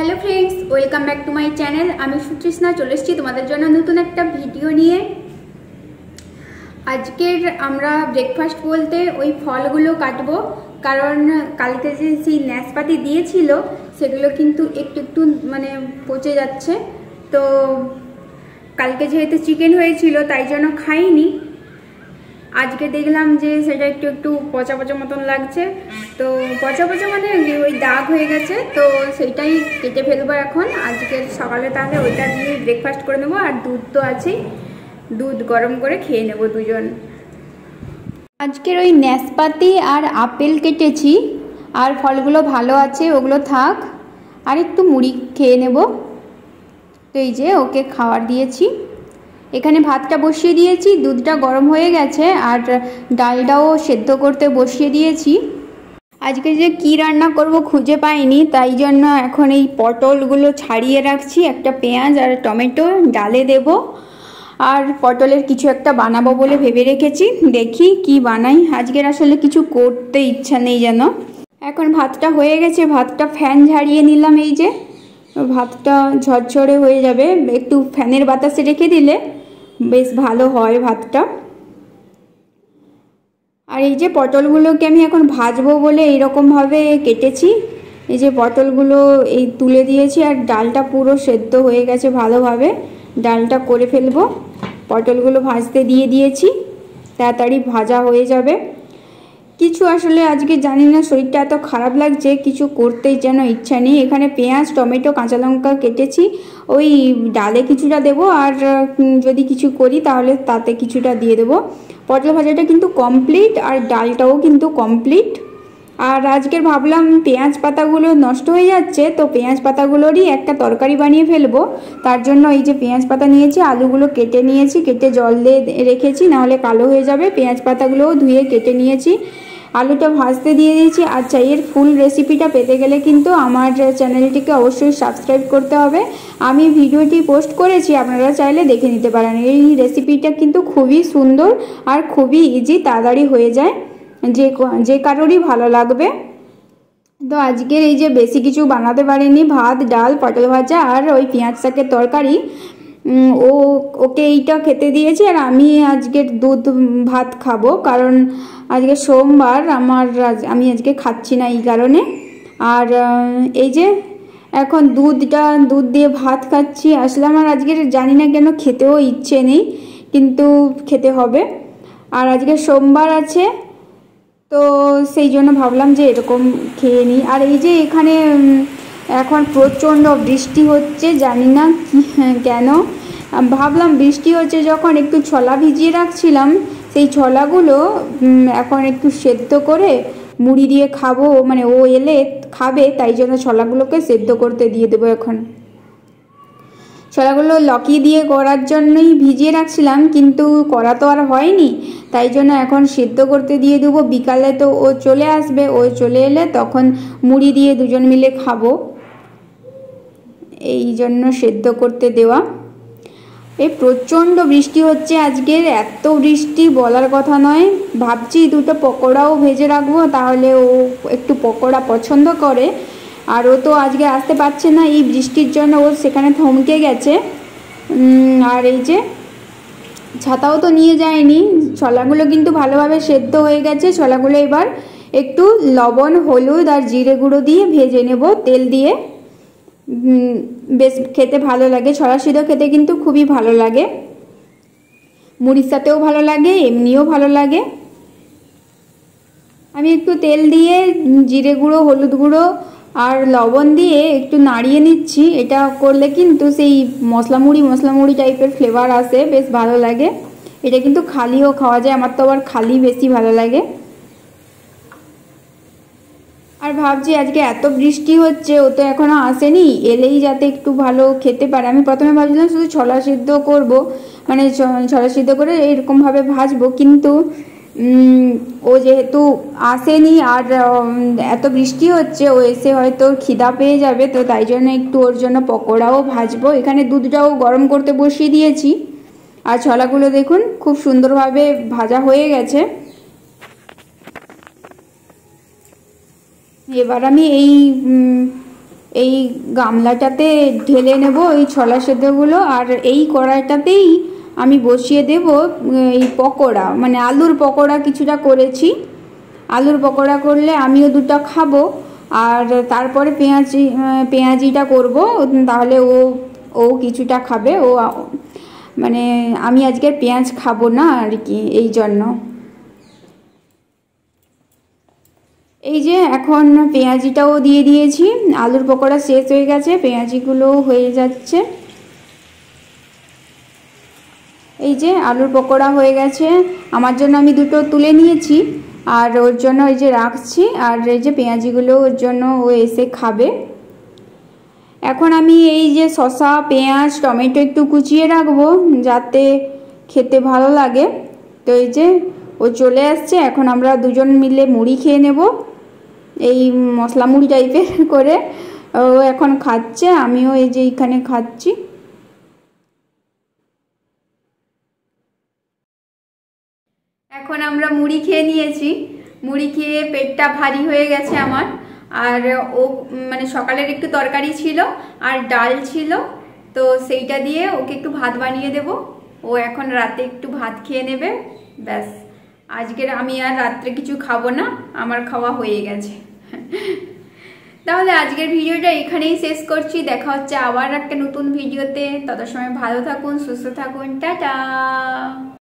Hello friends, welcome back to my channel. आमी सुतृष्णा चले एसेছি তোমাদের জন্য নতুন একটা ভিডিও নিয়ে। আজকের আমরা ব্রেকফাস্ট বলতে ওই ফলগুলো কাটবো, কারণ কালকে যে সেই নাশপাতি দিয়েছিল সেগুলো কিন্তু একটু একটু মানে পচে যাচ্ছে। তো কালকে যেহেতু চিকেন হয়েছিল তাই জন্য খাইনি। আজকে দেখলাম যে সেটা একটু একটু পচা পচা মতন লাগছে, তো পচা পচা মানে ওই দাগ হয়ে গেছে, তো সেইটাই কেটে ফেলবো এখন। আজকের সকালে তাহলে ওইটা দিয়ে ব্রেকফাস্ট করে নেবো, আর দুধ তো আছেই, দুধ গরম করে খেয়ে নেবো দুজন। আজকের ওই নাশপাতি আর আপেল কেটেছি, আর ফলগুলো ভালো আছে, ওগুলো থাক, আর একটু মুড়ি খেয়ে নেব। তো এই যে ওকে খাবার দিয়েছি, এখানে ভাতটা বসিয়ে দিয়েছি, দুধটা গরম হয়ে গেছে, আর ডালটাও সেদ্ধ করতে বসিয়ে দিয়েছি। আজকে যে কি রান্না করব খুঁজে পাইনি, তাই জন্য এখন এই পটলগুলো ছাড়িয়ে রাখছি, একটা পেঁয়াজ আর টমেটো ডালে দেব, আর পটলের কিছু একটা বানাবো বলে ভেবে রেখেছি। দেখি কি বানাই, আজকের আসলে কিছু করতে ইচ্ছা নেই যেন। এখন ভাতটা হয়ে গেছে, ভাতটা ফ্যান ঝাড়িয়ে নিলাম, এই যে ভাতটা ঝরঝরে হয়ে যাবে, একটু ফ্যানের বাতাসে রেখে দিলে বেশ ভালো হয় ভাতটা। আর এই যে পটলগুলোকে আমি এখন ভাজবো বলে এইরকমভাবে কেটেছি, এই যে পটলগুলো এই তুলে দিয়েছি, আর ডালটা পুরো সেদ্ধ হয়ে গেছে ভালোভাবে, ডালটা করে ফেলবো। পটলগুলো ভাজতে দিয়ে দিয়েছি, তাড়াতাড়ি ভাজা হয়ে যাবে। কিছু আসলে আজকে জানি না, শরীরটা এত খারাপ লাগছে, কিছু করতেই যেন ইচ্ছা নেই। এখানে পেঁয়াজ টমেটো কাঁচা লঙ্কা কেটেছি, ওই ডালে কিছুটা দেবো, আর যদি কিছু করি তাহলে তাতে কিছুটা দিয়ে দেবো। পটল ভাজাটা কিন্তু কমপ্লিট, আর ডালটাও কিন্তু কমপ্লিট। আর আজকের ভাবলাম পেঁয়াজ পাতাগুলো নষ্ট হয়ে যাচ্ছে, তো পেঁয়াজ পাতাগুলোরই একটা তরকারি বানিয়ে ফেলবো। তার জন্য এই যে পেঁয়াজ পাতা নিয়েছি, আলুগুলো কেটে নিয়েছি, কেটে জল দিয়ে রেখেছি, নাহলে কালো হয়ে যাবে। পেঁয়াজ পাতাগুলোও ধুয়ে কেটে নিয়েছি, আলুটা ভাজতে দিয়ে দিয়েছি। আচ্ছা, এর ফুল রেসিপিটা পেতে গেলে কিন্তু আমার চ্যানেলটিকে অবশ্যই সাবস্ক্রাইব করতে হবে। আমি ভিডিওটি পোস্ট করেছি, আপনারা চাইলে দেখে নিতে পারেন। এই রেসিপিটা কিন্তু খুবই সুন্দর আর খুবই ইজি, তাড়াতাড়ি হয়ে যায়, যে কারোরই ভালো লাগবে। তো আজকের এই যে বেশি কিছু বানাতে পারিনি, ভাত ডাল পটল ভাজা আর ওই পেঁয়াজ শাকের তরকারি, ওকে এইটা খেতে দিয়েছি। আর আমি আজকের দুধ ভাত খাবো, কারণ আজকে সোমবার, আমি আজকে খাচ্ছি না এই কারণে। আর এই যে এখন দুধ দিয়ে ভাত খাচ্ছি। আসলে আমার আজকের জানি না কেন খেতেও ইচ্ছে নেই, কিন্তু খেতে হবে। আর আজকে সোমবার আছে, তো সেই জন্য ভাবলাম যে এরকম খেয়ে নিই। আর এই যে এখানে এখন প্রচণ্ড বৃষ্টি হচ্ছে, জানি না কেন। ভাবলাম বৃষ্টি হচ্ছে যখন একটু ছোলা ভিজিয়ে রাখছিলাম, সেই ছোলাগুলো এখন একটু সেদ্ধ করে মুড়ি দিয়ে খাবো, মানে ও এলে খাবে, তাই জন্য ছোলাগুলোকে সেদ্ধ করতে দিয়ে দেবো। এখন ছোলাগুলো লকি দিয়ে করার জন্যই ভিজিয়ে রাখছিলাম, কিন্তু করা তো আর হয়নি, তাই জন্য এখন সেদ্ধ করতে দিয়ে দেবো। বিকালে তো ও চলে আসবে, ও চলে এলে তখন মুড়ি দিয়ে দুজন মিলে খাবো, এই জন্য সেদ্ধ করতে দেওয়া। এই প্রচণ্ড বৃষ্টি হচ্ছে আজকের, এত বৃষ্টি বলার কথা নয়। ভাবছি দুটো পকোড়াও ভেজে রাখবো, তাহলে ও একটু পকোড়া পছন্দ করে। আর ও তো আজকে আসতে পারছে না, এই বৃষ্টির জন্য ও সেখানে থমকে গেছে। আর এই যে ছাতাও তো নিয়ে যায়নি। ছোলাগুলো কিন্তু ভালোভাবে সেদ্ধ হয়ে গেছে। ছোলাগুলো এবার একটু লবণ হলুদ আর জিরে গুঁড়ো দিয়ে ভেজে নেব তেল দিয়ে, বেশ খেতে ভালো লাগে। ছোলা সিদ্ধ খেতে কিন্তু খুবই ভালো লাগে, মুড়ির সাথেও ভালো লাগে, এমনিও ভালো লাগে। আমি একটু তেল দিয়ে জিরে গুঁড়ো হলুদ গুঁড়ো আর লবণ দিয়ে একটু নাড়িয়ে নিচ্ছি। এটা করলে কিন্তু সেই মশলা মুড়ি টাইপের ফ্লেভার আসে, বেশ ভালো লাগে। এটা কিন্তু খালিও খাওয়া যায়, আমার তো আবার খালি বেশি ভালো লাগে। আর ভাবছি আজকে এত বৃষ্টি হচ্ছে, ও তো এখনও আসেনি, এলেই যাতে একটু ভালো খেতে পারে। আমি প্রথমে ভাবছিলাম শুধু ছোলা সিদ্ধ করবো, মানে ছোলা সিদ্ধ করে এরকমভাবে ভাজবো, কিন্তু ও যেহেতু আসেনি আর এত বৃষ্টি হচ্ছে, ও এসে হয়তো খিদা পেয়ে যাবে, তো তাই জন্য একটু ওর জন্য পকোড়াও ভাজবো। এখানে দুধটাও গরম করতে বসিয়ে দিয়েছি, আর ছোলাগুলো দেখুন খুব সুন্দরভাবে ভাজা হয়ে গেছে। এবার আমি এই এই গামলাটাতে ঢেলে নেব এই ছোলা সেদ্ধগুলো। আর এই কড়াইটাতেই আমি বসিয়ে দেব এই পকোড়া, মানে আলুর পকোড়া কিছুটা করেছি। আলুর পকোড়া করলে আমিও দুটো খাবো, আর তারপরে পেঁয়াজিটা করব, তাহলে ও কিছুটা খাবে। মানে আমি আজকে পেঁয়াজ খাবো না আর কি, এই জন্য। এই যে এখন পেঁয়াজিটাও দিয়ে দিয়েছি, আলুর পকোড়া শেষ হয়ে গেছে, পেঁয়াজিগুলোও হয়ে যাচ্ছে। এই যে আলুর পকোড়া হয়ে গেছে, আমার জন্য আমি দুটো তুলে নিয়েছি, আর ওর জন্য এই যে রাখছি। আর এই যে পেঁয়াজিগুলো ওর জন্য ও এসে খাবে। এখন আমি এই যে শসা, পেঁয়াজ, টমেটো একটু কুচিয়ে রাখবো যাতে খেতে ভালো লাগে। তো এই যে ও চলে আসছে, এখন আমরা দুজন মিলে মুড়ি খেয়ে নেব, এই মশলা মুড়ি টাইপের করে। ও এখন খাচ্ছে, আমিও এই যে এখানে খাচ্ছি। এখন আমরা মুড়ি খেয়ে নিয়েছি, মুড়ি খেয়ে পেটটা ভারী হয়ে গেছে আমার। আর ও মানে সকালের একটু তরকারি ছিল আর ডাল ছিল, তো সেইটা দিয়ে ওকে একটু ভাত বানিয়ে দেব। ও এখন রাতে একটু ভাত খেয়ে নেবে, ব্যাস। আজকের আমি আর রাত্রে কিছু খাবো না, আমার খাওয়া হয়ে গেছে। তাহলে আজকের ভিডিওটা এখানেই শেষ করছি, দেখা হচ্ছে আবার একটা নতুন ভিডিওতে। তত সময় ভালো থাকুন, সুস্থ থাকুন, টাটা।